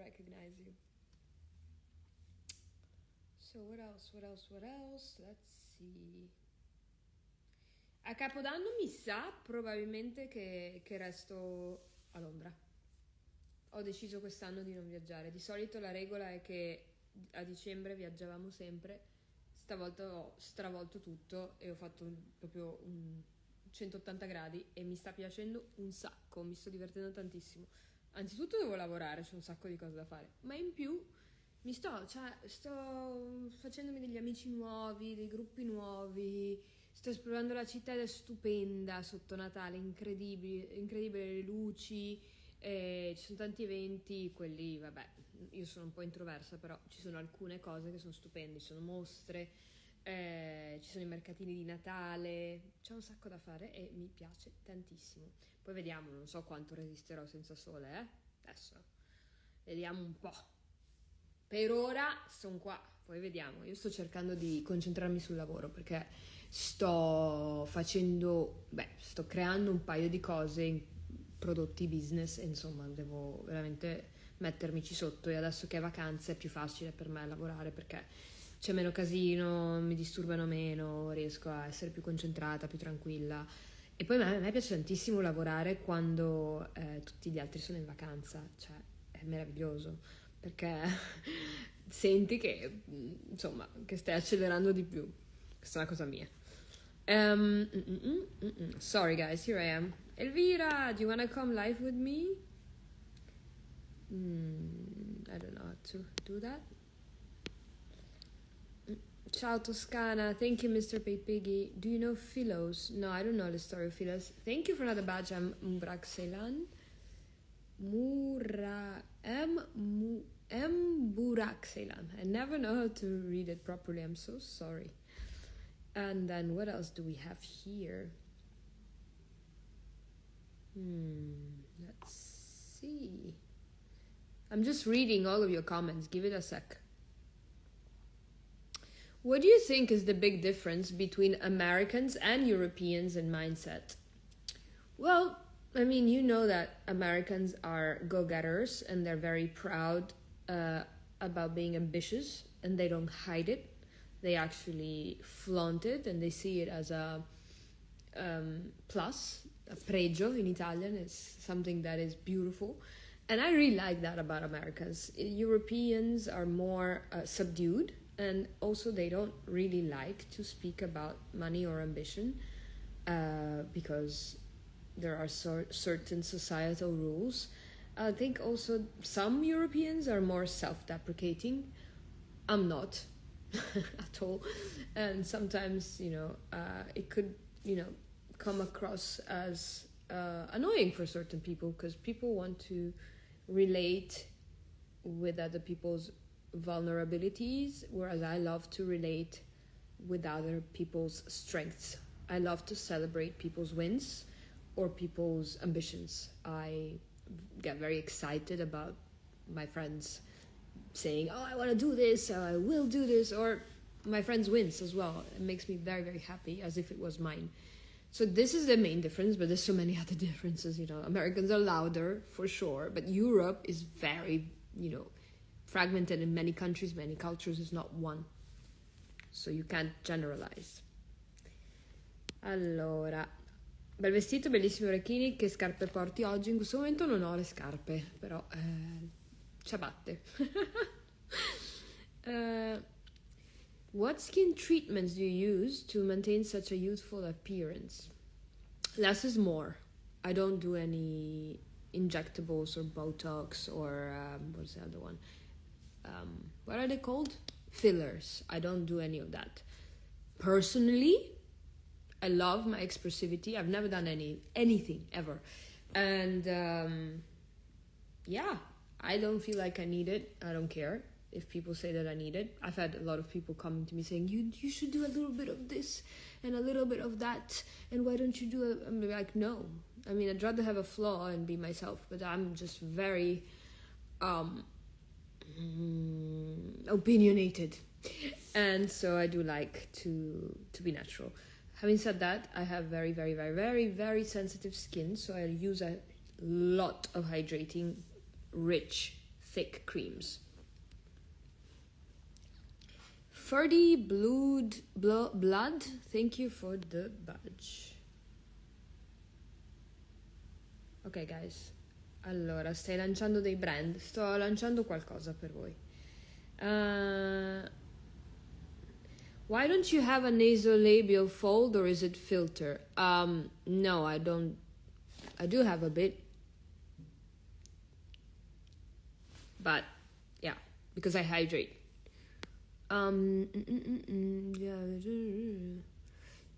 recognize you. So what else? Let's see. A Capodanno mi sa probabilmente che resto a Londra. Ho deciso quest'anno di non viaggiare. Di solito la regola è che a dicembre viaggiavamo sempre. Stavolta ho stravolto tutto e ho fatto proprio un 180 gradi e mi sta piacendo un sacco, mi sto divertendo tantissimo. Anzitutto devo lavorare, c'è un sacco di cose da fare, ma in più sto facendomi degli amici nuovi, dei gruppi nuovi, sto esplorando la città ed è stupenda sotto Natale, incredibile le luci, ci sono tanti eventi, quelli, vabbè, io sono un po' introversa, però ci sono alcune cose che sono stupende, ci sono mostre, ci sono i mercatini di Natale, c'è un sacco da fare e mi piace tantissimo. Poi vediamo, non so quanto resisterò senza sole, adesso vediamo un po'. Per ora sono qua, poi vediamo. Io sto cercando di concentrarmi sul lavoro perché sto creando un paio di cose, prodotti business, e insomma devo veramente mettermici sotto, e adesso che è vacanza è più facile per me lavorare perché c'è meno casino, mi disturbano meno, riesco a essere più concentrata, più tranquilla. E poi a me piace tantissimo lavorare quando tutti gli altri sono in vacanza, cioè è meraviglioso perché senti che insomma che stai accelerando di più. Questa è una cosa mia. Sorry guys, here I am. Elvira, do you want to come live with me? I don't know how to do that. Ciao Toscana, thank you Mr. Piggy. Do you know Philos? No, I don't know the story of Philos. Thank you for another badge. I'm Mbraxelan. Mburaxelan. I never know how to read it properly. I'm so sorry. And then what else do we have here? Let's see. I'm just reading all of your comments. Give it a sec. What do you think is the big difference between Americans and Europeans in mindset? Well, I mean, you know that Americans are go-getters and they're very proud about being ambitious, and they don't hide it. They actually flaunt it and they see it as a plus, a pregio in Italian. It's something that is beautiful. And I really like that about Americans. Europeans are more subdued, and also they don't really like to speak about money or ambition because there are certain societal rules. I think also some Europeans are more self-deprecating. I'm not at all. And sometimes, it could, come across as annoying for certain people because people want to relate with other people's vulnerabilities, whereas I love to relate with other people's strengths. I love to celebrate people's wins or people's ambitions. I get very excited about my friends saying, oh, I want to do this, or I will do this, or my friends' wins as well. It makes me very, very happy, as if it was mine. So this is the main difference, but there's so many other differences, Americans are louder, for sure, but Europe is very, fragmented in many countries, many cultures, is not one. So you can't generalize. Allora, bel vestito, bellissimi orecchini, che scarpe porti oggi? In questo momento non ho le scarpe, però ciabatte. What skin treatments do you use to maintain such a youthful appearance? Less is more. I don't do any injectables or Botox or what's the other one? What are they called? Fillers. I don't do any of that. Personally, I love my expressivity. I've never done anything ever. And I don't feel like I need it. I don't care if people say that I need it. I've had a lot of people coming to me saying, you should do a little bit of this and a little bit of that, and why don't you do it? I'm like, no. I mean, I'd rather have a flaw and be myself, but I'm just very opinionated, and so I do like to be natural. Having said that, I have very, very, very, very, very sensitive skin, so I use a lot of hydrating, rich, thick creams. Ferdy Blood, thank you for the badge. Ok guys, allora stai lanciando dei brand, sto lanciando qualcosa per voi. Why don't you have a nasolabial fold, or is it filter? No, I don't. I do have a bit, but yeah, because I hydrate.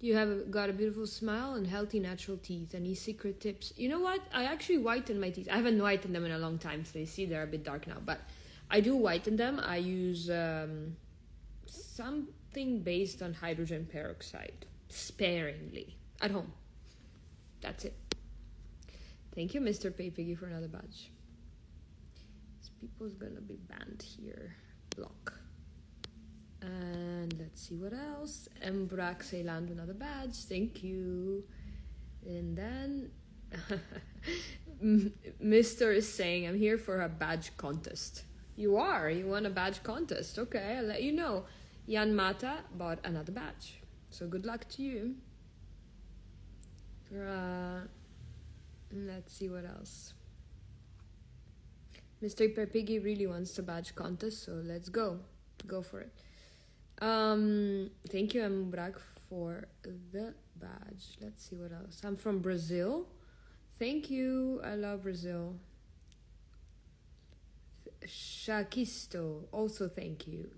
You have got a beautiful smile and healthy natural teeth. Any secret tips? You know what? I actually whiten my teeth. I haven't whitened them in a long time, so you see they're a bit dark now. But I do whiten them. I use something based on hydrogen peroxide, sparingly, at home. That's it. Thank you, Mr. Paypiggy, for another badge. This people's gonna be banned here. Block. And let's see what else. Mbrak Ceyland, another badge. Thank you. And then Mr. is saying, I'm here for a badge contest. You are? You won a badge contest. Okay, I'll let you know. Jan Mata bought another badge. So good luck to you. Let's see what else. Mr. Pepigi really wants the badge contest, so let's go. Go for it. Thank you, Mbrak, for the badge. Let's see what else. I'm from Brazil. Thank you. I love Brazil. Shakisto, also thank you.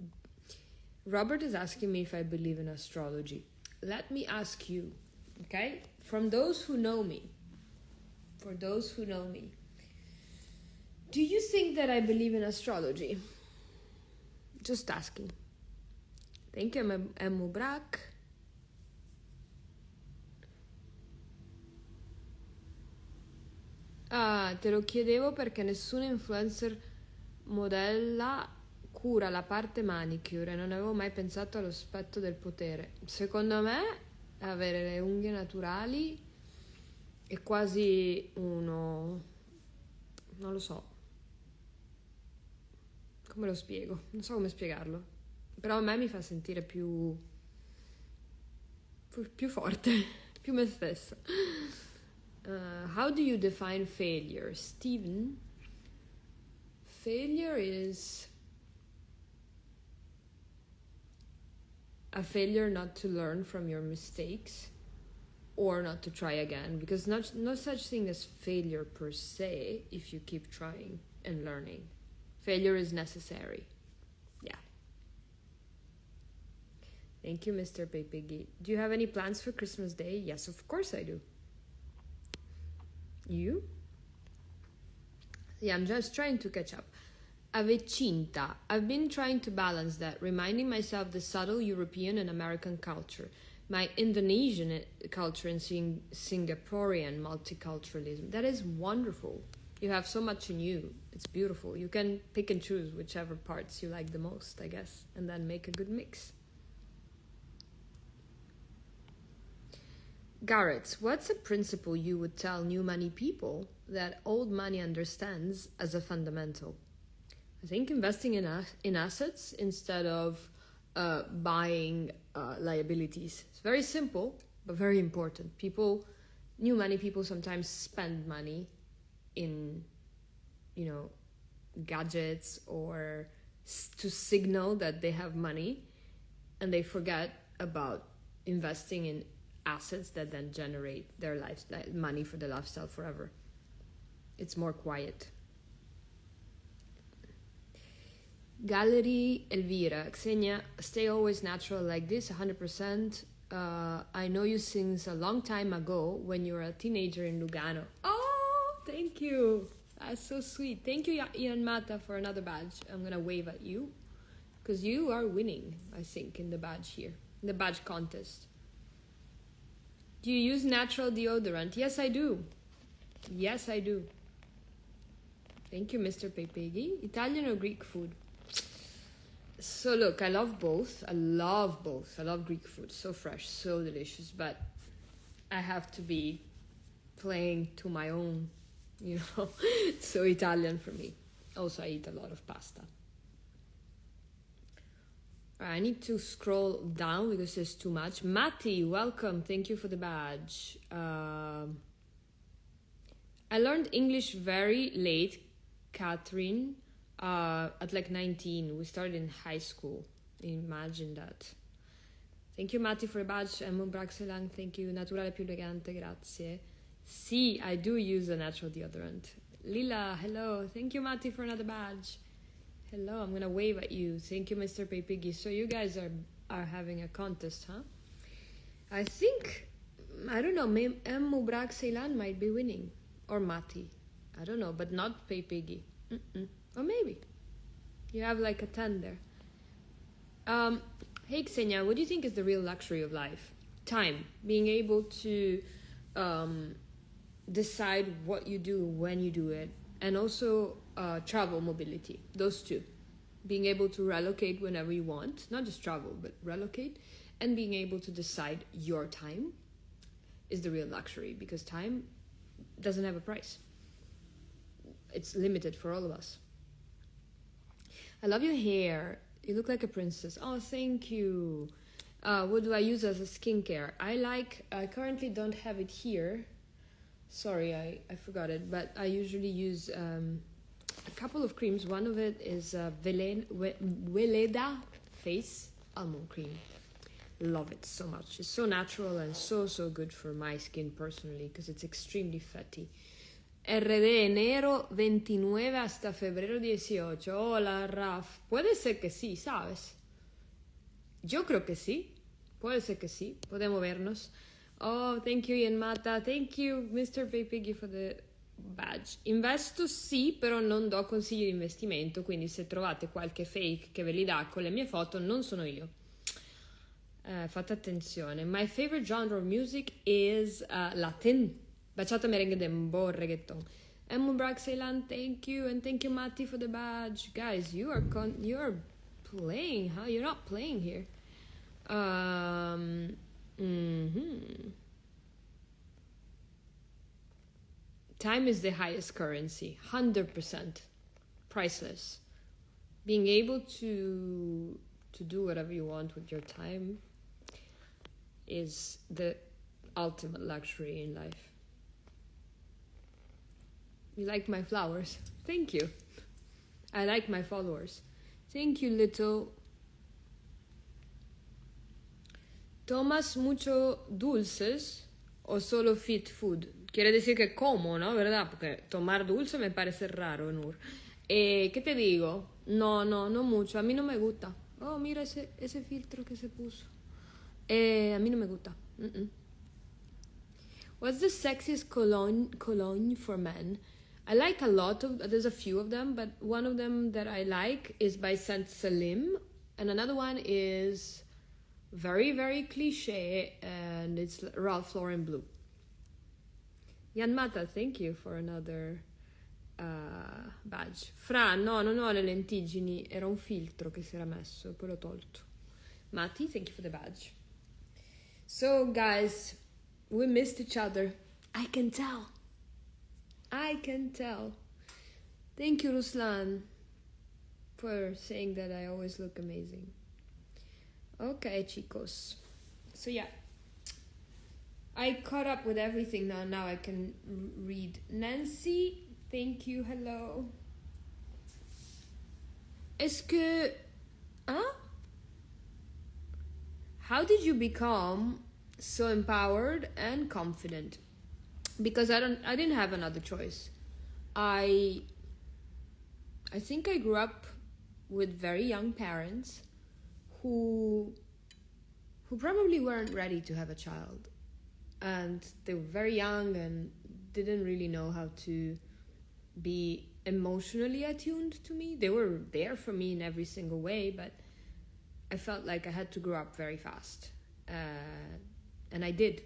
Robert is asking me if I believe in astrology. Let me ask you, okay? For those who know me, do you think that I believe in astrology? Just asking. Thank you, Mbrak. Ah, te lo chiedevo perché nessun influencer modella cura la parte manicure e non avevo mai pensato all'aspetto del potere. Secondo me avere le unghie naturali è quasi uno... non lo so. Come lo spiego? Non so come spiegarlo. Però a me mi fa sentire più forte, più me stessa. How do you define failure? Steven? Failure is a failure not to learn from your mistakes or not to try again, because no such thing as failure per se if you keep trying and learning. Failure is necessary. Yeah. Thank you, Mr. Pepigi. Do you have any plans for Christmas Day? Yes, of course I do. You? Yeah, I'm just trying to catch up. Avecinta. I've been trying to balance that, reminding myself the subtle European and American culture, my Indonesian culture, and seeing Singaporean multiculturalism. That is wonderful. You have so much in you. It's beautiful. You can pick and choose whichever parts you like the most, I guess, and then make a good mix. Garrett, what's a principle you would tell new money people that old money understands as a fundamental? I think investing in assets instead of buying liabilities. It's very simple, but very important. New money people sometimes spend money in, gadgets or to signal that they have money, and they forget about investing in assets that then generate their money for the lifestyle forever. It's more quiet. Gallery Elvira, Xenia, stay always natural like this, 100%. I know you since a long time ago when you were a teenager in Lugano. Oh, thank you. That's so sweet. Thank you, Ian Mata, for another badge. I'm going to wave at you because you are winning, I think, in the badge here, in the badge contest. Do you use natural deodorant? Yes, I do. Yes, I do. Thank you, Mr. Pepegi. Italian or Greek food? So look, I love both. I love Greek food. So fresh, so delicious. But I have to be playing to my own, so Italian for me. Also, I eat a lot of pasta. I need to scroll down because there's too much. Matti, welcome. Thank you for the badge. I learned English very late, Catherine, at like 19. We started in high school. Imagine that. Thank you, Matti, for the badge. Emma Braxelang, thank you. Naturale più elegante, grazie. Sì, I do use a natural deodorant. Lila, hello. Thank you, Matti, for another badge. Hello, I'm gonna wave at you. Thank you, Mr. Paypiggy. So you guys are having a contest, huh? I think, I don't know, Emma Braxelang might be winning. Or Matti. I don't know, but not Paypiggy. Or maybe. You have like a 10 there. Hey Xenia, what do you think is the real luxury of life? Time. Being able to decide what you do, when you do it. And also travel, mobility. Those two. Being able to relocate whenever you want. Not just travel, but relocate. And being able to decide your time is the real luxury. Because time doesn't have a price. It's limited for all of us. I love your hair. You look like a princess. Oh, thank you. What do I use as a skincare? I currently don't have it here. Sorry, I forgot it. But I usually use a couple of creams. One of it is Weleda Face Almond Cream. Love it so much. It's so natural and so good for my skin personally because it's extremely fatty. RD enero 29 hasta febrero 18. Hola, Raf. Puede ser que sí, ¿sabes? Yo creo que sí. Puede ser que sí. Podemos vernos. Oh, thank you, Ian Mata. Thank you, Mr. Paypiggy, for the badge. Investo sì, però non do consigli di investimento, quindi se trovate qualche fake che ve li dà con le mie foto, non sono io. Fate attenzione. My favorite genre of music is Latin. Bachata, merengue, dembow, reggaeton. Emma Braxelan, thank you, and thank you, Matti, for the badge. Guys, you are playing, huh? You're not playing here. Time is the highest currency, 100%, priceless. Being able to do whatever you want with your time is the ultimate luxury in life. You like my flowers? Thank you. I like my followers. Thank you, little. ¿Tomas mucho dulces o solo fit food? Quiere decir que como, ¿no? ¿Verdad? Porque tomar dulce me parece raro, Nur. ¿Qué te digo? No mucho. A mí no me gusta. Oh, mira ese filtro que se puso. A mí no me gusta. What's the sexiest cologne for men? I like a lot of, there's a few of them, but one of them that I like is by Saint Salim, and another one is very, very cliche, and it's Ralph Lauren Blue. Jan Mata, thank you for another badge. Fra, no, non ho le lentiggini, era un filtro che si era messo, poi l'ho tolto. Matti, thank you for the badge. So, guys, we missed each other. I can tell. Thank you, Ruslan, for saying that I always look amazing. Okay, chicos. So yeah, I caught up with everything now. Now I can read. Nancy, thank you. Hello. Est-ce que... Huh? How did you become so empowered and confident? Because I didn't have another choice. I think I grew up with very young parents who probably weren't ready to have a child, and they were very young and didn't really know how to be emotionally attuned to me. They were there for me in every single way, but I felt like I had to grow up very fast, and I did.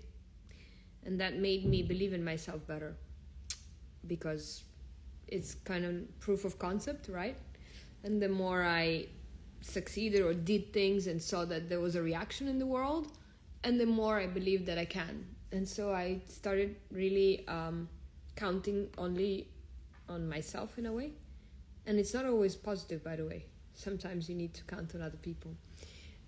And that made me believe in myself better, because it's kind of proof of concept, right? And the more I succeeded or did things and saw that there was a reaction in the world, and the more I believed that I can. And so I started really counting only on myself in a way, And it's not always positive, by the way. Sometimes you need to count on other people.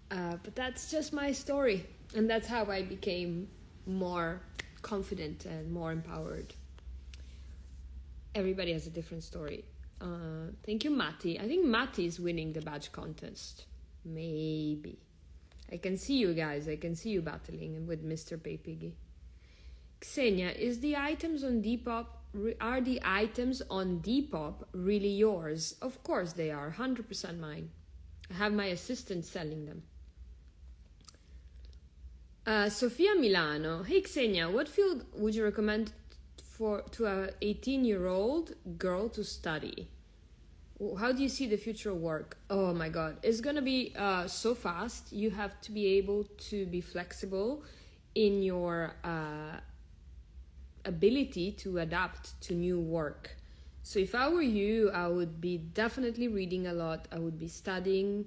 But that's just my story. And that's how I became more confident and more empowered. Everybody has a different story. Thank you, Matti. I think Matti is winning the badge contest. Maybe. I can see you guys. I can see you battling with Mr. Paypiggy. Xenia, are the items on Depop really yours? Of course they are. 100% mine. I have my assistant selling them. Sofia Milano. Hey Xenia, what field would you recommend to an 18-year-old girl to study? How do you see the future of work? Oh my God, it's gonna be so fast. You have to be able to be flexible in your ability to adapt to new work. So if I were you, I would be definitely reading a lot. I would be studying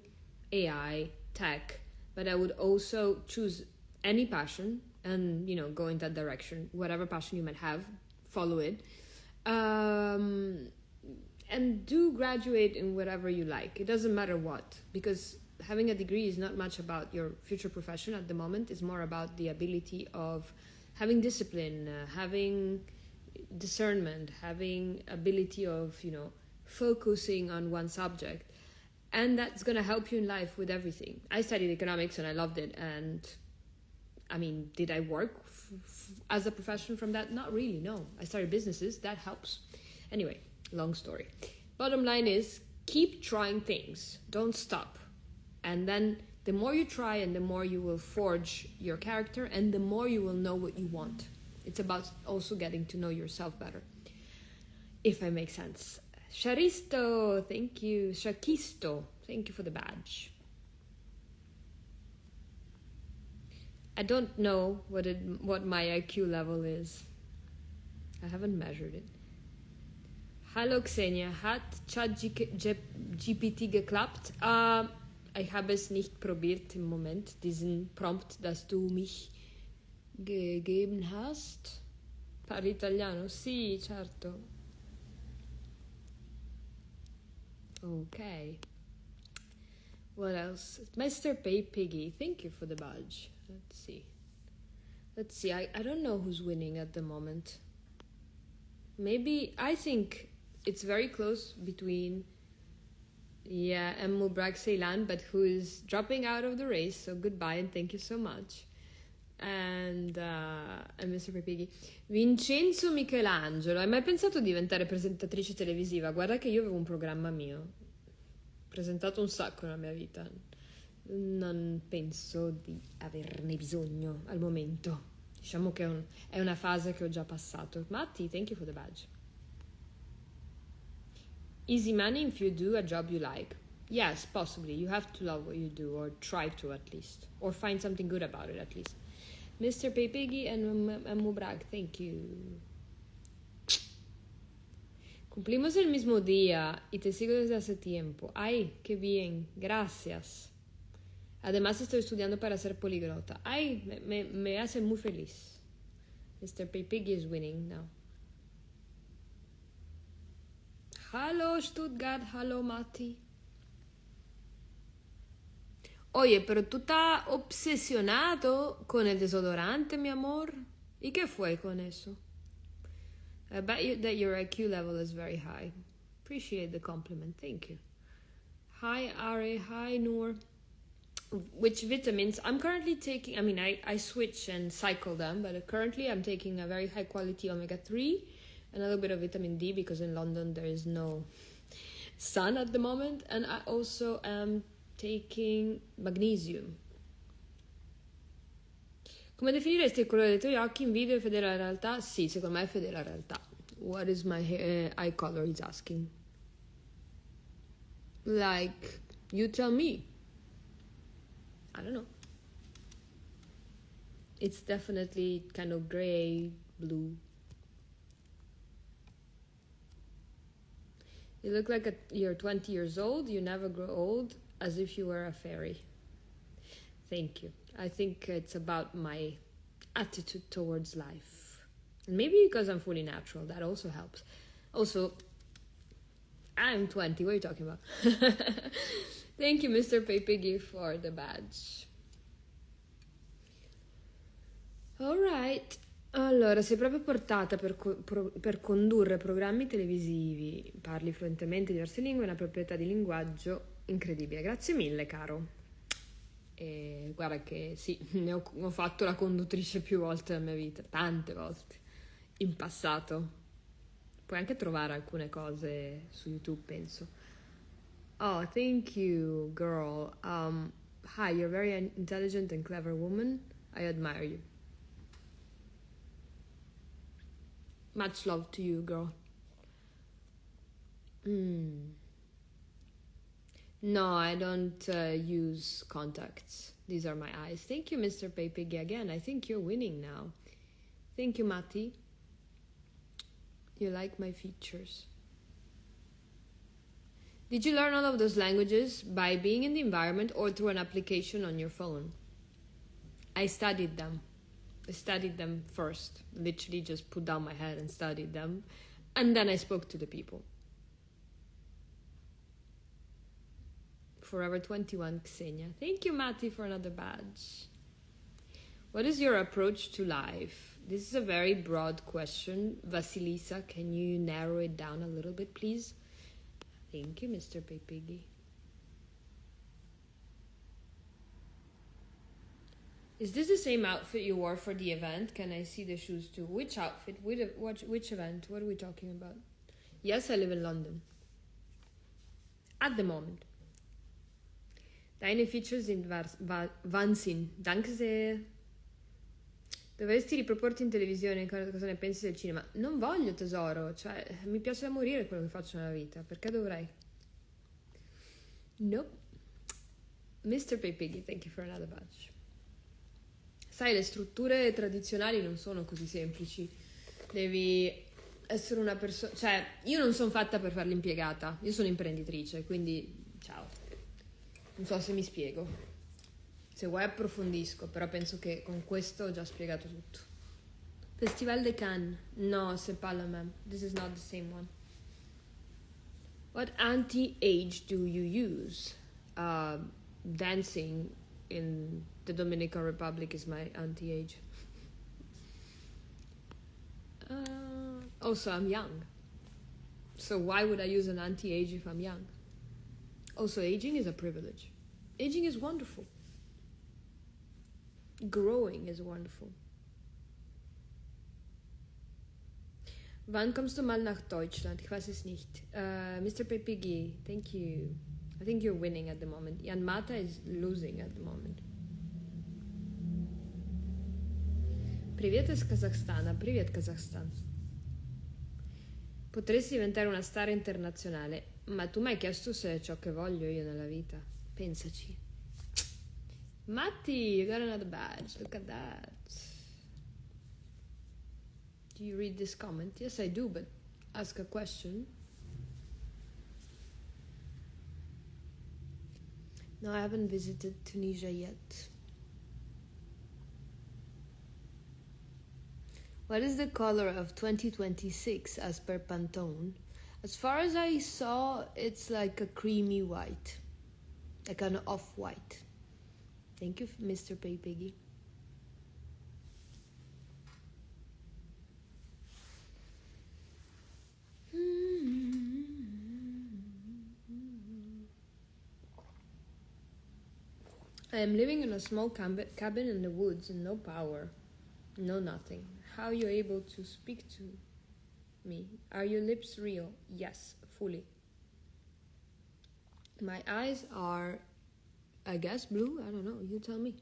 AI, tech, but I would also choose any passion and, go in that direction. Whatever passion you might have, follow it. And do graduate in whatever you like. It doesn't matter what, because having a degree is not much about your future profession at the moment. It's more about the ability of having discipline, having discernment, having ability of, focusing on one subject. And that's going to help you in life with everything. I studied economics and I loved it. And did I work as a profession from that? Not really, no. I started businesses. That helps. Anyway, long story. Bottom line is, keep trying things. Don't stop. And then the more you try and the more you will forge your character and the more you will know what you want. It's about also getting to know yourself better. If I make sense. Sharisto, thank you. Shakisto, thank you for the badge. I don't know what my IQ level is. I haven't measured it. Hallo Xenia, hat ChatGPT geklappt? Ich habe es nicht probiert im Moment, diesen Prompt, das du mich gegeben hast. Parli italiano? Sì, certo. Okay. What else? Mr. Paypiggy, thank you for the badge. Let's see. I don't know who's winning at the moment. Maybe, I think it's very close between, Mubrag Ceylan, but who is dropping out of the race. So goodbye and thank you so much. And Mr. Pepighi. Vincenzo Michelangelo, hai mai pensato di diventare presentatrice televisiva? Guarda che io avevo un programma mio. Ho presentato un sacco nella mia vita. Non penso di averne bisogno al momento. Diciamo che è una fase che ho già passato. Matti, thank you for the badge. Easy money if you do a job you like. Yes, possibly. You have to love what you do, or try to at least. Or find something good about it at least. Mr. Pepeghi and Mubrag, thank you. Cumplimos el mismo día y te sigo desde hace tiempo. Ay, qué bien. Gracias. Además estoy estudiando para ser poliglota. Ay, me hace muy feliz. Mr. Pepeghi is winning now. Hello Stuttgart, hello Mati. Oye, pero tú estás obsesionado con el desodorante, mi amor. ¿Y qué fue con eso? I bet that your IQ level is very high. Appreciate the compliment, thank you. Hi Ari, hi Noor. Which vitamins? I'm currently taking, I switch and cycle them, but currently I'm taking a very high quality omega-3, a little bit of vitamin D because in London there is no sun at the moment, and I also am taking magnesium. Come definiresti il colore dei tuoi occhi in video e fedele alla realtà? Sì, secondo me è fedele alla realtà. What is my eye color, he's asking. Like, you tell me. I don't know. It's definitely kind of gray, blue. You look like you're 20 years old. You never grow old, as if you were a fairy. Thank you. I think it's about my attitude towards life. And maybe because I'm fully natural, that also helps. Also, I'm 20, what are you talking about? Thank you, Mr. Paypiggy, for the badge. Alright. Allora, sei proprio portata per condurre programmi televisivi, parli fluentemente diverse lingue, una proprietà di linguaggio incredibile. Grazie mille, caro. E guarda che sì, ho fatto la conduttrice più volte nella mia vita, tante volte, in passato. Puoi anche trovare alcune cose su YouTube, penso. Oh, thank you, girl. Hi, you're a very intelligent and clever woman. I admire you. Much love to you, girl. No, I don't use contacts. These are my eyes. Thank you, Mr. Paypiggy, again. I think you're winning now. Thank you, Matti. You like my features. Did you learn all of those languages by being in the environment or through an application on your phone? I studied them. I studied them first. Literally just put down my head and studied them. And then I spoke to the people. Forever 21, Xenia. Thank you, Matti, for another badge. What is your approach to life? This is a very broad question. Vasilisa, can you narrow it down a little bit, please? Thank you, Mr. Paypiggy. Is this the same outfit you wore for the event? Can I see the shoes too? Which outfit? Which event? What are we talking about? Yes, I live in London. At the moment. Deine Features sind Wahnsinn. Danke sehr. Dovresti riproporti in televisione cosa ne pensi del cinema? Non voglio, tesoro. Cioè, mi piace da morire quello che faccio nella vita. Perché dovrei? Nope. Mr. Paypiggy, thank you for another badge. Sai, le strutture tradizionali non sono così semplici. Devi essere una persona... Cioè, io non sono fatta per fare l'impiegata. Io sono imprenditrice, quindi... Ciao. Non so se mi spiego. Se vuoi approfondisco, però penso che con questo ho già spiegato tutto. Festival de Cannes. No, c'est pas le même. This is not the same one. What anti-age do you use? Dancing in the Dominican Republic is my anti-age. Also, I'm young. So why would I use an anti-age if I'm young? Also, aging is a privilege. Aging is wonderful. Growing is wonderful. Wann kommst du mal nach Deutschland? Ich weiß es nicht. Mr. Paypiggy, thank you. I think you're winning at the moment. Jan Mata is losing at the moment. Привет из Казахстана. Привет, Казахstan. Potresti diventare una star internazionale, ma tu mi hai chiesto se è ciò che voglio io nella vita. Pensaci. Matti, you got another badge. Look at that. Do you read this comment? Yes, I do, but ask a question. No, I haven't visited Tunisia yet. What is the color of 2026 as per Pantone? As far as I saw, it's like a creamy white. Like an off-white. Thank you, Mr. Paypiggy. I am living in a small cabin in the woods and no power. No nothing. How are you able to speak to me? Are your lips real? Yes, fully. My eyes are, I guess, blue. I don't know. You tell me.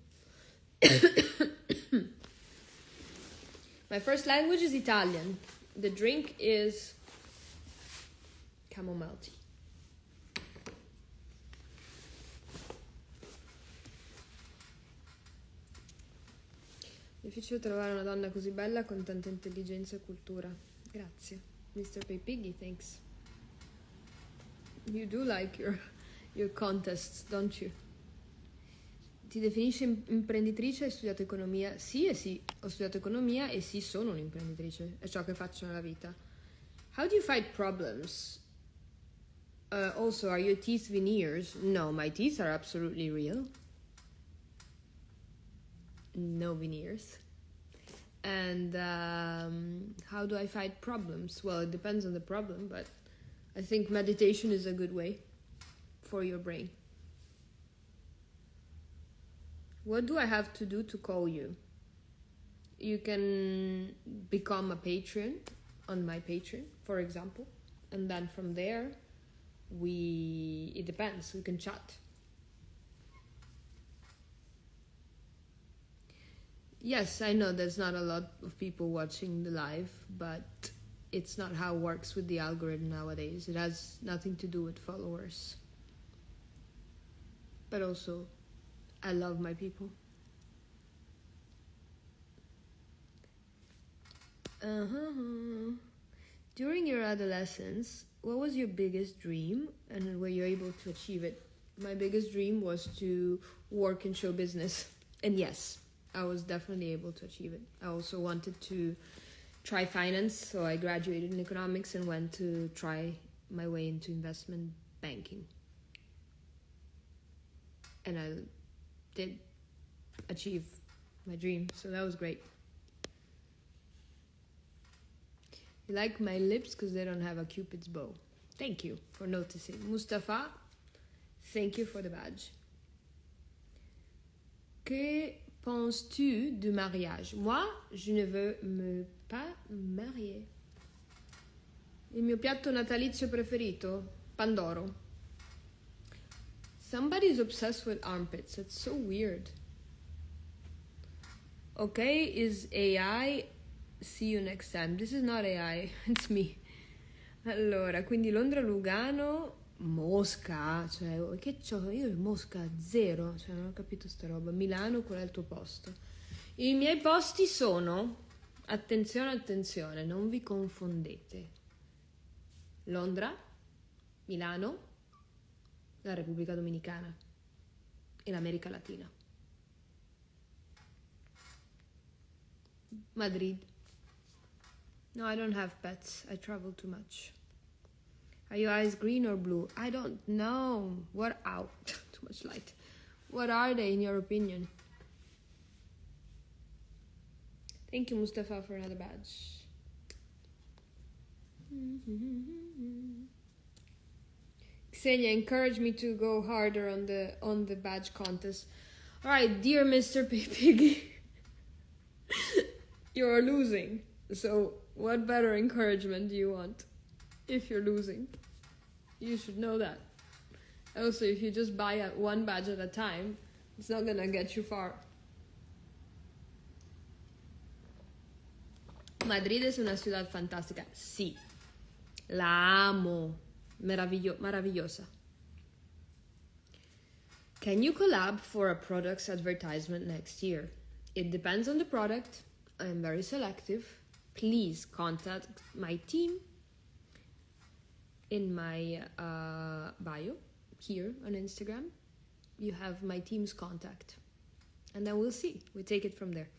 My first language is Italian. The drink is chamomile tea. Difficile trovare una donna così bella con tanta intelligenza e cultura. Grazie. Mr. Paypiggy, thanks. You do like your contests, don't you? Ti definisci imprenditrice? Hai studiato economia? Sì e sì. Ho studiato economia e sì, sono un'imprenditrice. È ciò che faccio nella vita. How do you fight problems? Also, are your teeth veneers? No, my teeth are absolutely real. No veneers. And how do I fight problems? Well, it depends on the problem, but I think meditation is a good way for your brain. What do I have to do to call you? You can become a patron on my Patreon, for example. And then from there, it depends, we can chat. Yes, I know there's not a lot of people watching the live, but it's not how it works with the algorithm nowadays. It has nothing to do with followers. But also, I love my people. During your adolescence, what was your biggest dream and were you able to achieve it? My biggest dream was to work in show business. And yes, I was definitely able to achieve it. I also wanted to try finance, so I graduated in economics and went to try my way into investment banking. And I did achieve my dream, so that was great. You like my lips because they don't have a cupid's bow. Thank you for noticing. Mustafa, thank you for the badge. Que penses-tu du mariage? Moi, je ne veux me pas marier. Il mio piatto natalizio preferito? Pandoro. Somebody's obsessed with armpits. It's so weird. Okay, is AI... See you next time. This is not AI, it's me. Allora, quindi Londra, Lugano, Mosca, cioè, che c'ho? Io Mosca, zero, cioè non ho capito sta roba. Milano, qual è il tuo posto? I miei posti sono, attenzione, non vi confondete. Londra, Milano, la Repubblica Dominicana e l'America Latina. Madrid. No, I don't have pets. I travel too much. Are your eyes green or blue? I don't know. What out? Too much light. What are they in your opinion? Thank you, Mustafa, for another badge. Xenia encouraged me to go harder on the badge contest. All right, dear Mr. Piggy, you're losing. So what better encouragement do you want if you're losing? You should know that. Also, if you just buy one badge at a time, it's not gonna get you far. Madrid es una ciudad fantástica. Sí. La amo. Maravillosa. Can you collab for a product's advertisement next year? It depends on the product. I'm very selective. Please contact my team in my bio here on Instagram. You have my team's contact. And then we'll see. We take it from there.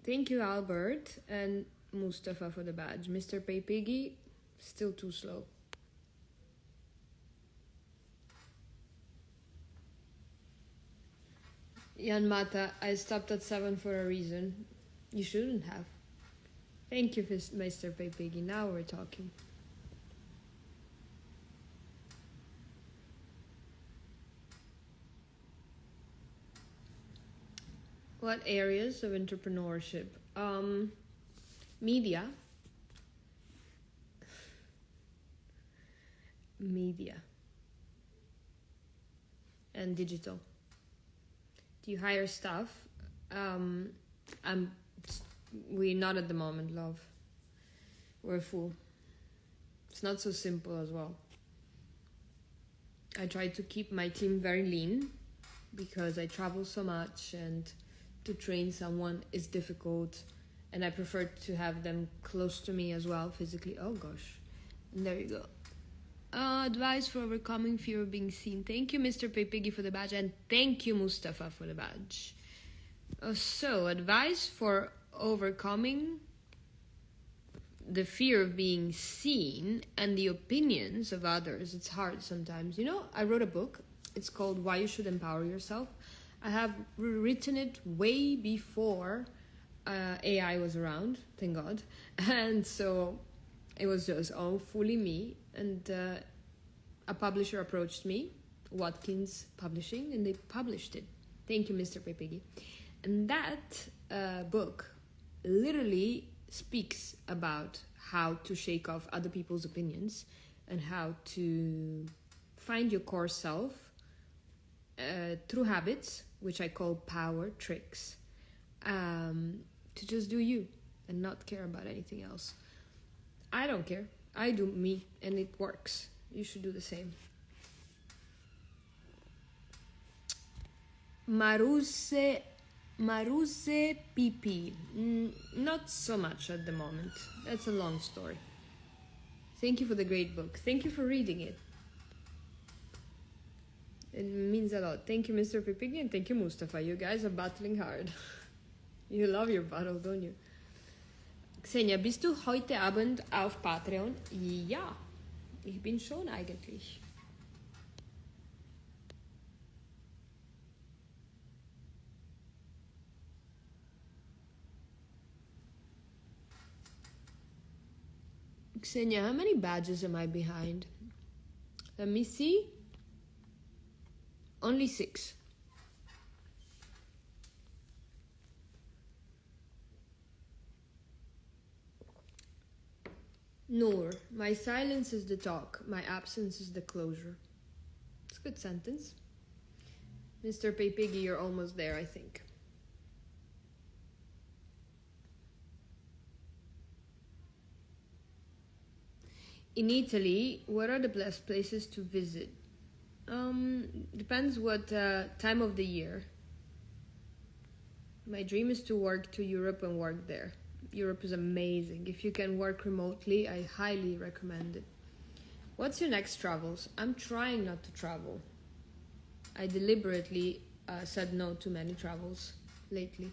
Thank you, Albert and Mustafa, for the badge. Mr. Piggy, still too slow. Jan Mata, I stopped at 7 for a reason. You shouldn't have. Thank you, Mr. Piggy. Now we're talking. What areas of entrepreneurship? Media. And digital. Do you hire staff? We're not at the moment, love. We're full. It's not so simple as well. I try to keep my team very lean because I travel so much and to train someone is difficult, and I prefer to have them close to me as well physically. Oh gosh. And there you go. Advice for overcoming fear of being seen. Thank you, Mr. Piggy, for the badge, and thank you, Mustafa, for the badge. So, advice for overcoming the fear of being seen and the opinions of others, it's hard sometimes. You know, I wrote a book. It's called Why You Should Empower Yourself. I have written it way before AI was around, thank God. And so it was just all fully me. And a publisher approached me, Watkins Publishing, and they published it. Thank you, Mr. Pepegi. And that book literally speaks about how to shake off other people's opinions and how to find your core self through habits, which I call power tricks, to just do you and not care about anything else. I don't care. I do me, and it works. You should do the same. Maruse Pipi. Not so much at the moment. That's a long story. Thank you for the great book. Thank you for reading it. It means a lot. Thank you, Mr. Pipigi, and thank you, Mustafa. You guys are battling hard. You love your battle, don't you? Xenia, bist du heute Abend auf Patreon? Ja, ich bin schon eigentlich. Xenia, how many badges am I behind? Let me see. Only 6. Noor, my silence is the talk, my absence is the closure. It's a good sentence. Mr. Pepigi, you're almost there, I think. In Italy, what are the best places to visit? Depends what time of the year. My dream is to work to Europe and work there. Europe is amazing. If you can work remotely, I highly recommend it. What's your next travels? I'm trying not to travel. I deliberately said no to many travels lately.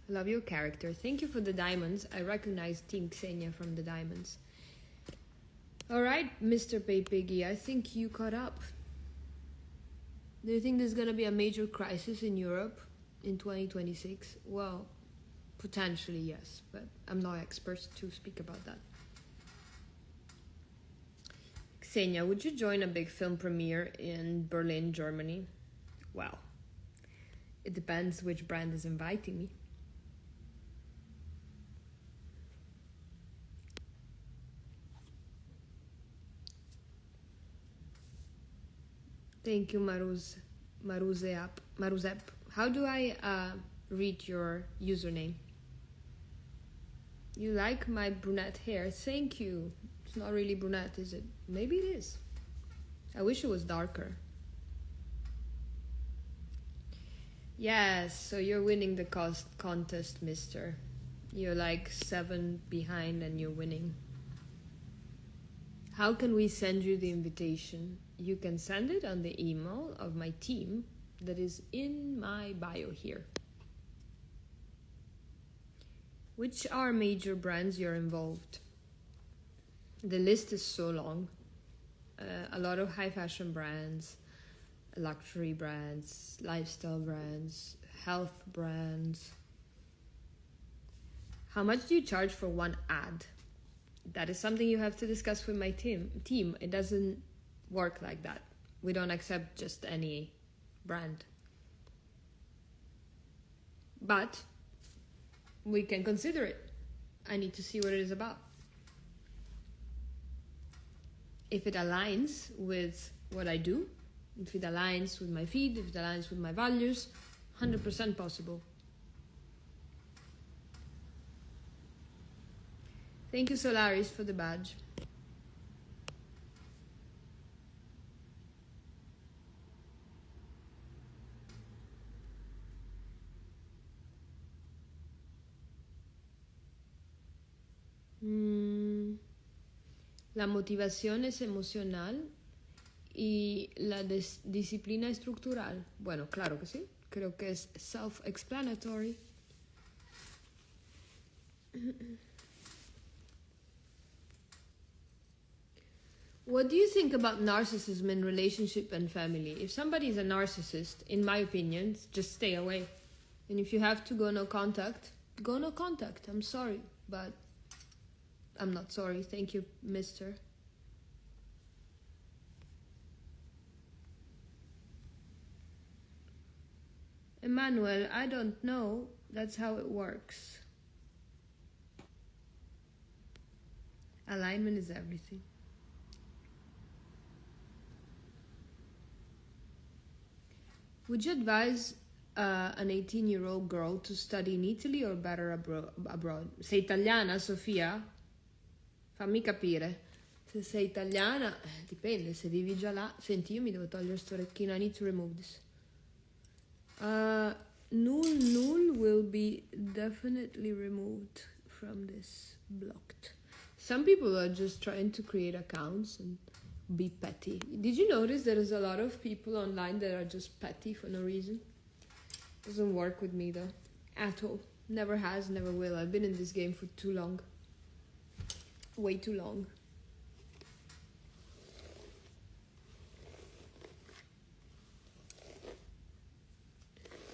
I love your character. Thank you for the diamonds. I recognize Team Xenia from the diamonds. All right, Mr. Pepigi, I think you caught up. Do you think there's going to be a major crisis in Europe in 2026? Well, potentially, yes, but I'm not expert to speak about that. Xenia, would you join a big film premiere in Berlin, Germany? Well, it depends which brand is inviting me. Thank you, Maruzep. How do I read your username? You like my brunette hair? Thank you. It's not really brunette, is it? Maybe it is. I wish it was darker. Yes, so you're winning the contest, mister. You're like 7 behind and you're winning. How can we send you the invitation? You can send it on the email of my team that is in my bio here. Which are major brands you're involved? The list is so long. A lot of high fashion brands, luxury brands, lifestyle brands, health brands. How much do you charge for one ad? That is something you have to discuss with my team. It doesn't work like that. We don't accept just any brand. But we can consider it. I need to see what it is about. If it aligns with what I do, if it aligns with my feed, if it aligns with my values, 100% possible. Thank you, Solaris, for the badge. La motivación es emocional y la disciplina estructural. Bueno, claro que sí. Creo que es self-explanatory. What do you think about narcissism in relationship and family? If somebody is a narcissist, in my opinion, just stay away. And if you have to go no contact, go no contact. I'm sorry, but I'm not sorry. Thank you, mister. Emmanuel, I don't know. That's how it works. Alignment is everything. Would you advise an 18-year-old girl to study in Italy or better abroad? Sei italiana, Sofia? Fammi capire. Se sei italiana, dipende, se vivi già là. Senti, io mi devo togliere sto orecchino. I need to remove this. Null will be definitely removed from this. Blocked. Some people are just trying to create accounts and be petty. Did you notice there's a lot of people online that are just petty for no reason? Doesn't work with me though. At all. Never has, never will. I've been in this game for too long. Way too long.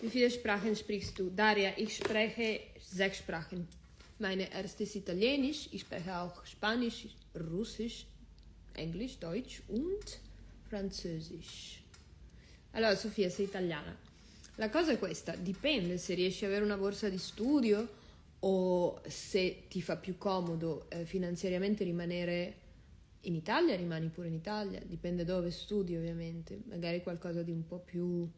Wie viele Sprachen sprichst du? Daria, ich spreche 6 Sprachen. Meine erste ist Italienisch. Ich spreche auch Spanisch, Russisch, Englisch, Deutsch und Französisch. Allora, Sofia, sei italiana. La cosa è questa, dipende se riesci ad avere una borsa di studio o se ti fa più comodo finanziariamente rimanere in Italia, rimani pure in Italia. Dipende dove studi, ovviamente. Magari qualcosa di un po' più...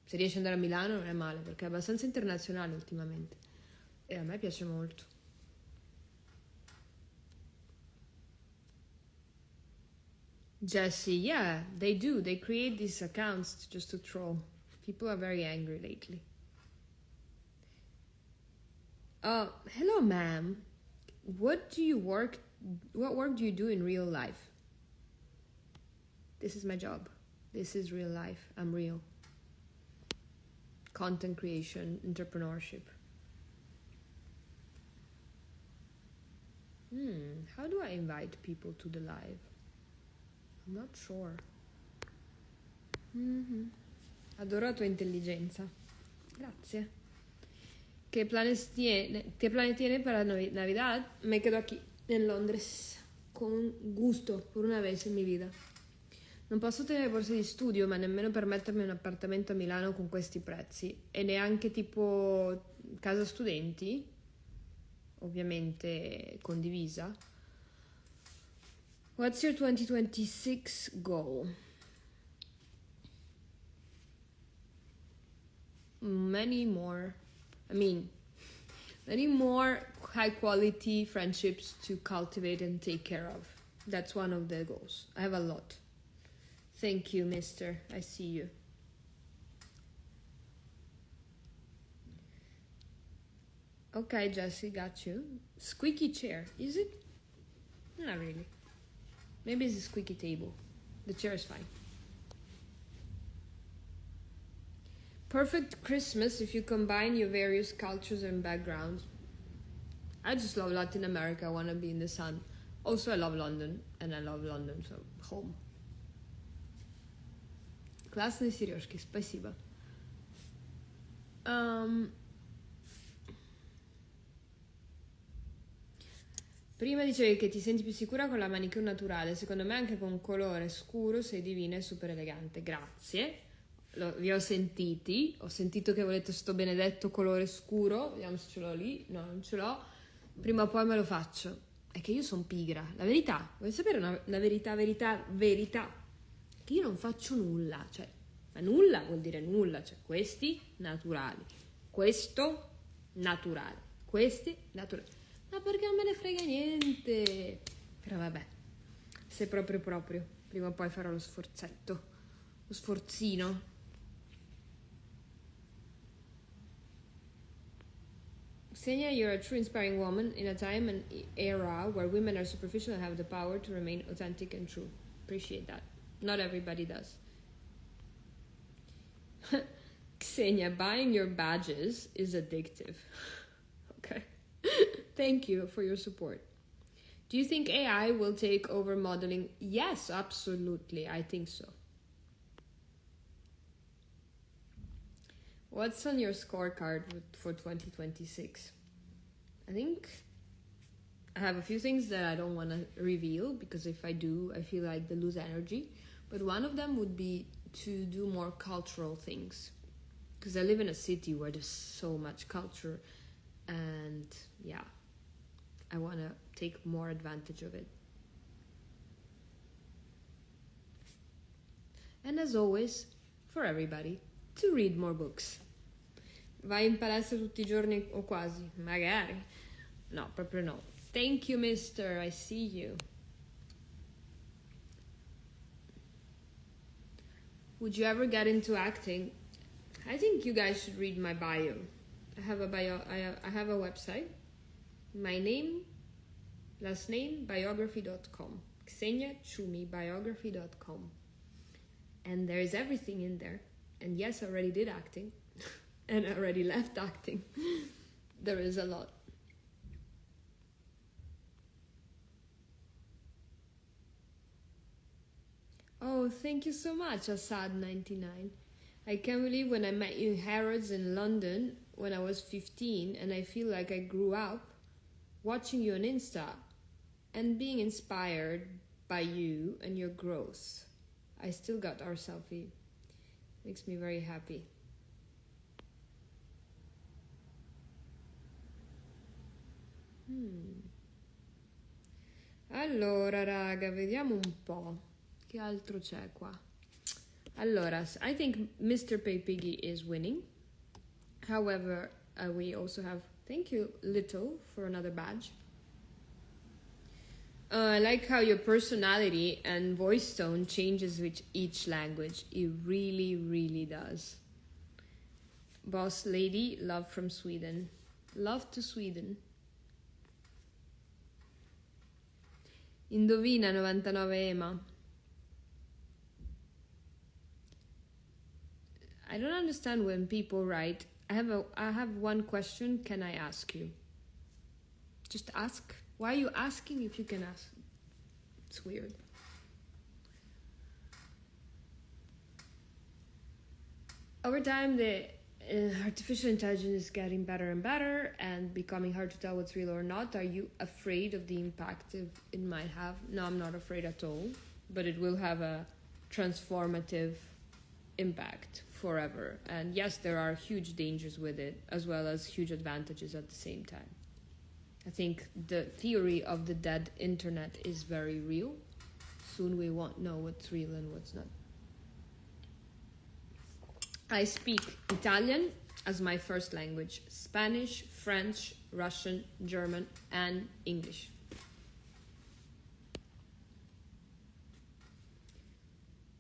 Se riesci ad andare a Milano non è male, perché è abbastanza internazionale ultimamente. E a me piace molto. Jesse, yeah, they do. They create these accounts just to troll. People are very angry lately. Hello, ma'am. What work do you do in real life? This is my job. This is real life. I'm real. Content creation, entrepreneurship. How do I invite people to the live? I'm not sure. Adoro la tua intelligenza. Grazie. ¿Qué planes tiene para Navidad? Me quedo aquí, en Londres, con gusto, por una vez en mi vida. Non posso tenere borse di studio, ma nemmeno permettermi un appartamento a Milano con questi prezzi. E neanche tipo casa studenti, ovviamente condivisa. What's your 2026 goal? Many more high quality friendships to cultivate and take care of. That's one of the goals. I have a lot. Thank you, mister. I see you. Okay, Jesse, got you. Squeaky chair, is it? Not really. Maybe it's a squeaky table. The chair is fine. Perfect Christmas if you combine your various cultures and backgrounds. I just love Latin America. I want to be in the sun. Also, I love London, and I love London, so home. Классные сережки, спасибо. Prima dicevi che ti senti più sicura con la manicure naturale, secondo me anche con colore scuro sei divina e super elegante. Grazie, vi ho sentiti, ho sentito che volete sto benedetto colore scuro, vediamo se ce l'ho lì, no non ce l'ho, prima o poi me lo faccio. È che io sono pigra, la verità, vuoi sapere una verità, che io non faccio nulla, cioè, ma nulla vuol dire nulla, cioè questi naturali, questo naturale, questi naturali. Ma perché non me ne frega niente? Però vabbè, se proprio, prima o poi farò lo sforzetto, lo sforzino. Xenia, you're a true inspiring woman in a time and era where women are superficial and have the power to remain authentic and true. Appreciate that. Not everybody does. Xenia, buying your badges is addictive. Okay. Thank you for your support. Do you think AI will take over modeling? Yes, absolutely. I think so. What's on your scorecard for 2026? I think I have a few things that I don't want to reveal because if I do, I feel like they lose energy. But one of them would be to do more cultural things. Because I live in a city where there's so much culture and yeah, I want to take more advantage of it. And as always, for everybody, to read more books. Vai in palestra tutti I giorni o quasi? Magari. No, proprio no. Thank you, mister. I see you. Would you ever get into acting? I think you guys should read my bio. I have a bio. I have a website. My name, last name, biography.com. Xenia Tchoumitcheva biography.com. And there is everything in there. And yes, I already did acting. And I already left acting. There is a lot. Oh, thank you so much, Assad99. I can't believe when I met you in Harrods in London when I was 15, and I feel like I grew up watching you on Insta and being inspired by you and your growth. I still got our selfie. Makes me very happy. Allora, raga, vediamo un po'. Che altro c'è qua? Allora, I think Mr. Pay Piggy is winning. However, we also have, thank you, Little, for another badge. I like how your personality and voice tone changes with each language. It really, really does. Boss Lady, love from Sweden. Love to Sweden. Indovina 99 Ema. I don't understand when people write, I have one question, can I ask you? Just ask. Why are you asking if you can ask? It's weird. Over time, the artificial intelligence is getting better and better and becoming hard to tell what's real or not. Are you afraid of the impact it might have? No, I'm not afraid at all, but it will have a transformative impact forever. And yes, there are huge dangers with it as well as huge advantages at the same time. I think the theory of the dead internet is very real. Soon we won't know what's real and what's not. I speak Italian as my first language, Spanish, French, Russian, German, and English.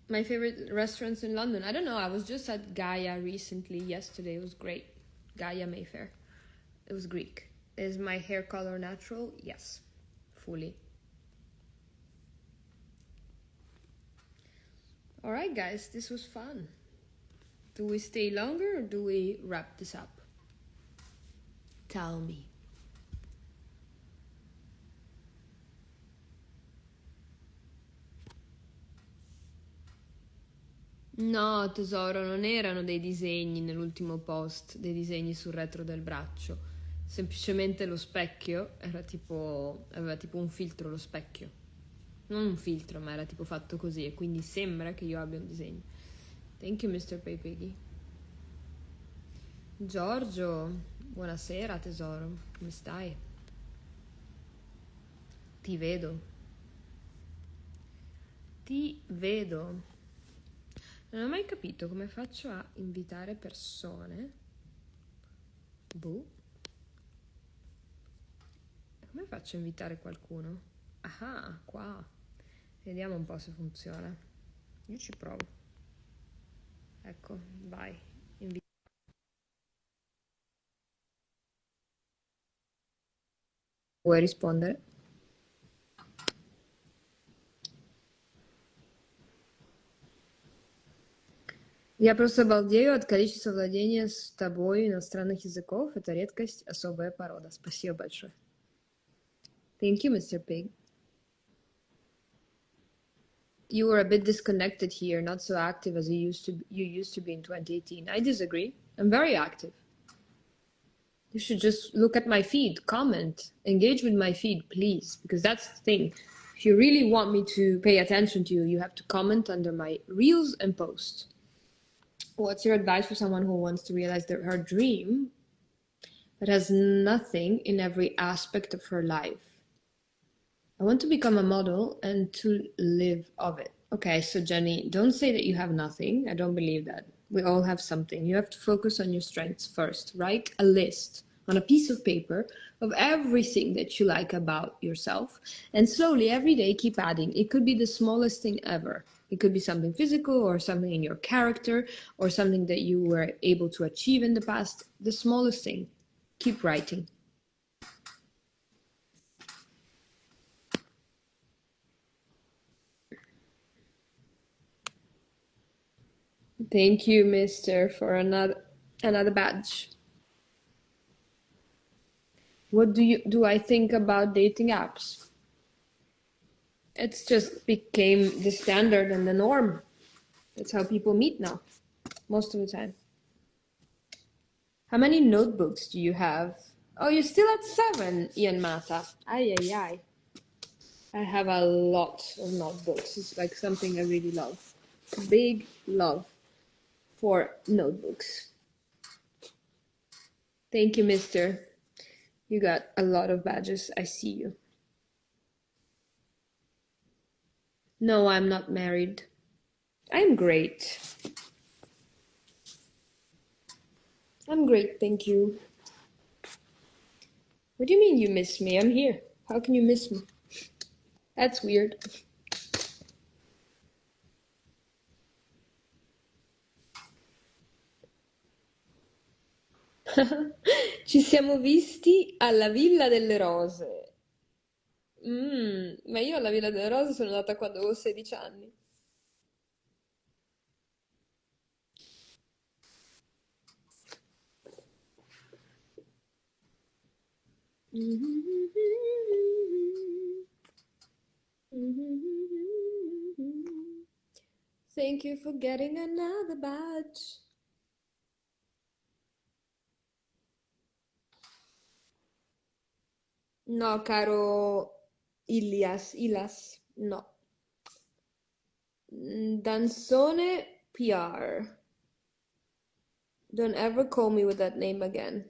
My favorite restaurants in London? I don't know, I was just at Gaia recently, yesterday, it was great. Gaia Mayfair. It was Greek. Is my hair color natural? Yes, fully. Alright guys, this was fun. Do we stay longer or do we wrap this up? Tell me. No, tesoro, non erano dei disegni nell'ultimo post, dei disegni sul retro del braccio. Semplicemente lo specchio aveva tipo un filtro lo specchio. Non un filtro, ma era tipo fatto così e quindi sembra che io abbia un disegno. Thank you, Mr. Pay Piggy. Giorgio, buonasera tesoro, come stai? Ti vedo. Ti vedo. Non ho mai capito come faccio a invitare persone. Boh. Come faccio a invitare qualcuno? Ah, qua. Vediamo un po' se funziona. Io ci provo. Ecco, vai. Vuoi rispondere? Я просто балдею от количества владения с тобой иностранных языков. Это редкость, особая порода. Спасибо большое. Thank you, Mr. Pig. You were a bit disconnected here, not so active as you used to be in 2018. I disagree. I'm very active. You should just look at my feed, comment, engage with my feed, please, because that's the thing. If you really want me to pay attention to you, you have to comment under my reels and posts. What's your advice for someone who wants to realize her dream but has nothing in every aspect of her life? I want to become a model and to live of it. Okay, so Jenny, don't say that you have nothing. I don't believe that. We all have something. You have to focus on your strengths first. Write a list on a piece of paper of everything that you like about yourself, and slowly every day keep adding. It could be the smallest thing ever. It could be something physical or something in your character or something that you were able to achieve in the past. The smallest thing. Keep writing. Thank you, mister, for another badge. What do I think about dating apps? It's just became the standard and the norm. That's how people meet now, most of the time. How many notebooks do you have? Oh, you're still at 7, Ian Mata. Ay, ay, ay. I have a lot of notebooks. It's like something I really love. Big love for notebooks. Thank you, mister. You got a lot of badges. I see you. No, I'm not married. I'm great. I'm great, thank you. What do you mean you miss me? I'm here. How can you miss me? That's weird. Ci siamo visti alla Villa delle Rose. Ma io alla Villa delle Rose sono andata quando avevo 16 anni. Thank you for getting another badge. No, caro Ilas, no. Danzone PR. Don't ever call me with that name again.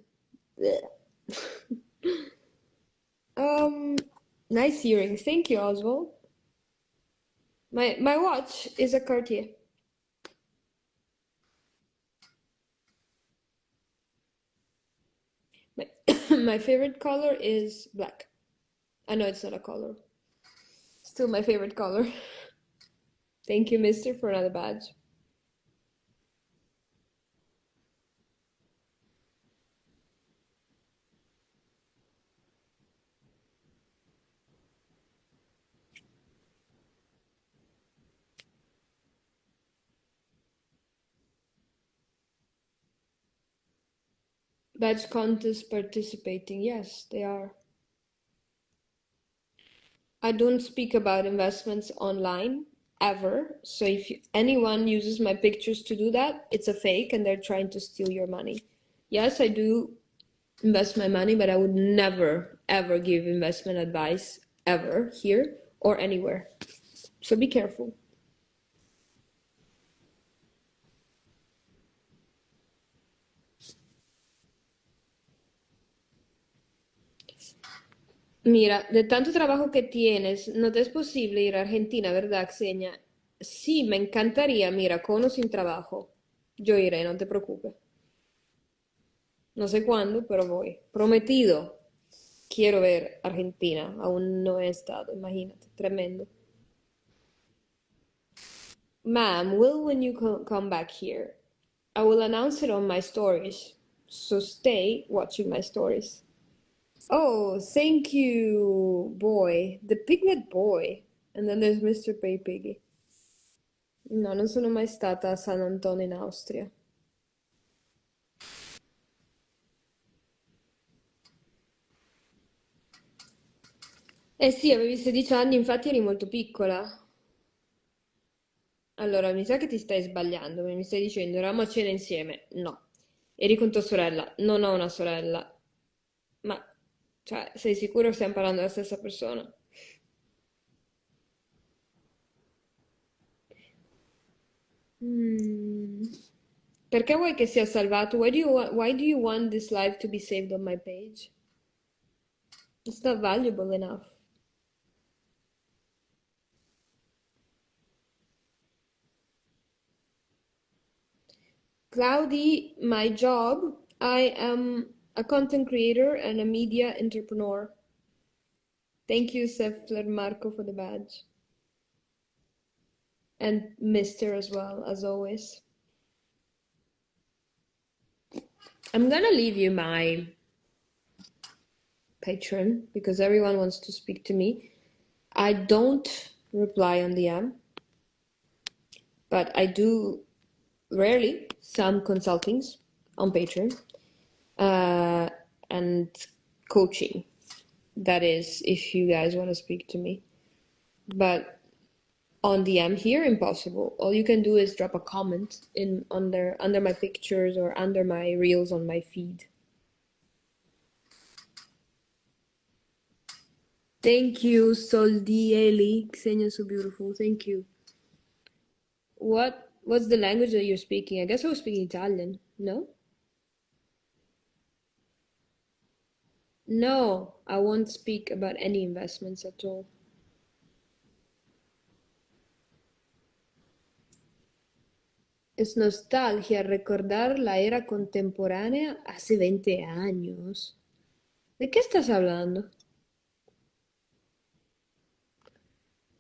Nice earrings. Thank you, Oswald. My watch is a Cartier. My favorite color is black. I know it's not a color. Still my favorite color. Thank you, mister, for another badge. Badge contest participating. Yes, they are. I don't speak about investments online ever. So if anyone uses my pictures to do that, it's a fake and they're trying to steal your money. Yes, I do invest my money, but I would never, ever give investment advice ever here or anywhere. So be careful. Mira, de tanto trabajo que tienes, no te es posible ir a Argentina, ¿verdad, Xenia? Sí, me encantaría, mira, con o sin trabajo. Yo iré, no te preocupes. No sé cuándo, pero voy. Prometido. Quiero ver Argentina. Aún no he estado, imagínate, tremendo. Ma'am, when you come back here? I will announce it on my stories. So stay watching my stories. Oh, thank you, boy. The piglet boy. And then there's Mr. Pay Piggy. No, non sono mai stata a San Antonio in Austria. Eh sì, avevi 16 anni, infatti eri molto piccola. Allora, mi sa che ti stai sbagliando, mi stai dicendo eravamo a cena insieme. No. Eri con tua sorella. Non ho una sorella. Ma, cioè, sei sicuro che stiamo parlando della stessa persona? Mm. Perché vuoi che sia salvato? Why do you want this live to be saved on my page? It's not valuable enough. Cloudy, my job, I am a content creator and a media entrepreneur. Thank you, Sefler Marco, for the badge. And Mr. as well, as always. I'm gonna leave you my Patreon because everyone wants to speak to me. I don't reply on DM, but I do rarely some consultings on Patreon uh, and coaching. That is, if you guys want to speak to me. But on DM here, impossible. All you can do is drop a comment in under my pictures or under my reels on my feed. Thank you, Soldieli. Xenia, so beautiful. Thank you. What's the language that you're speaking? I guess I was speaking Italian. No? No, I won't speak about any investments at all. Es nostalgia recordar la era contemporánea hace 20 años. ¿De qué estás hablando?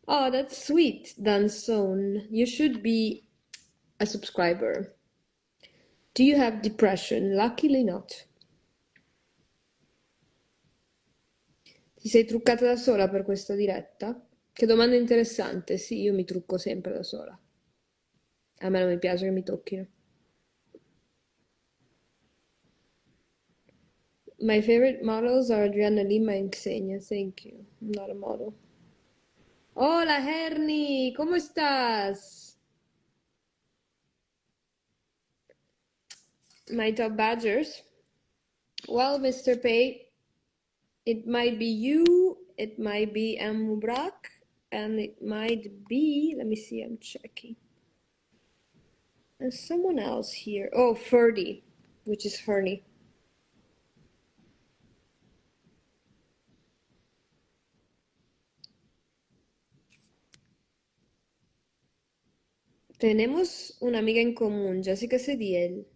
Oh, that's sweet, Danson. You should be a subscriber. Do you have depression? Luckily not. Ti sei truccata da sola per questa diretta? Che domanda interessante. Sì, io mi trucco sempre da sola. A me non mi piace che mi tocchino. My favorite models are Adriana Lima and Xenia. Thank you. I'm not a model. Hola, Herni. ¿Cómo estás? My top badgers. Well, Mr. Pay, it might be you, it might be Mubrak, and it might be, let me see, I'm checking. There's someone else here. Oh, Ferdy, which is Fernie. Tenemos una amiga en común, Jessica Sediel.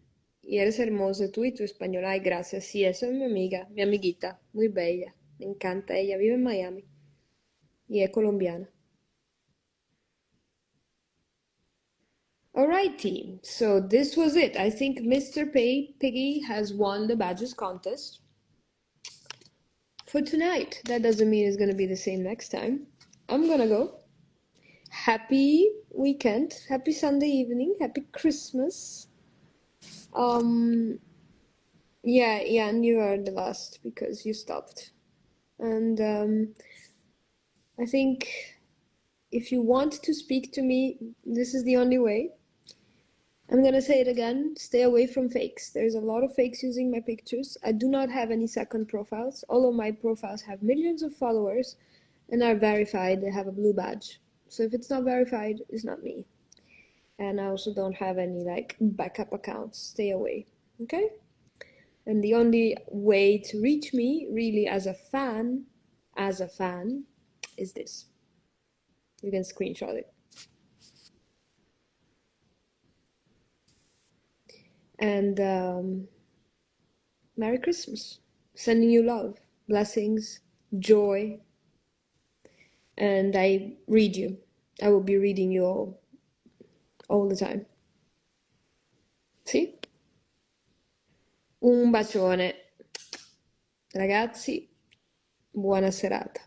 Y eres hermosa, tú y tu español. Ay, gracias. Sí, esa es mi amiga, mi amiguita. Muy bella. Me encanta ella. Vive en Miami. Y es colombiana. Alrighty, so this was it. I think Mr. Piggy has won the badges contest for tonight. That doesn't mean it's gonna be the same next time. I'm gonna go. Happy weekend, happy Sunday evening, happy Christmas. Um, yeah, and you are the last because you stopped. And I think if you want to speak to me, this is the only way. I'm gonna say it again, stay away from fakes. There's a lot of fakes using my pictures. I do not have any second profiles. All of my profiles have millions of followers and are verified. They have a blue badge. So if it's not verified, it's not me. And I also don't have any like backup accounts. Stay away, okay? And the only way to reach me really as a fan, is this. You can screenshot it. And Merry Christmas. Sending you love, blessings, joy. And I read you. I will be reading you all the time. Sì? Un bacione. Ragazzi, buona serata.